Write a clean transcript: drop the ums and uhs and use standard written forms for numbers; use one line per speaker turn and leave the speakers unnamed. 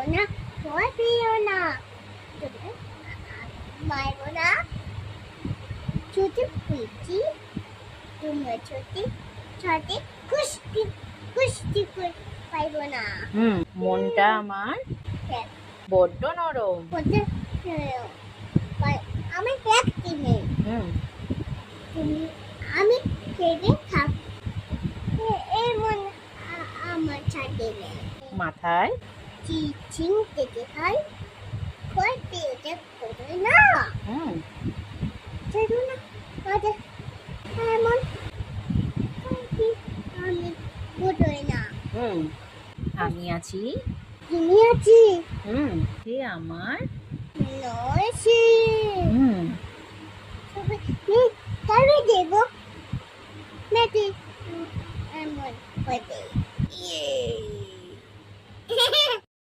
না ভয় পেও না তুমি মারবো না ছোট পিচি তুমি ছোট ছোট কুস্তি কুস্তি করে পাইবো না
মনটা আমার
হ্যাঁ,
বড্ড নরম।
বলতে আমি দেখতে নেই
হুম
তুমি আমি খেতে থাক এমন আমার ছাড়ে নেই
মাথায়
চিচিং থেকে খাই ভয় পেয়ে করে না
হুম
ছেড়ো না আমাদের এমন আমি বোঝই না
হুম আমি আছি।
তুমি আছি
সে আমার
নয়ছি
হুম
তবে দেবো নাকি এমন হতে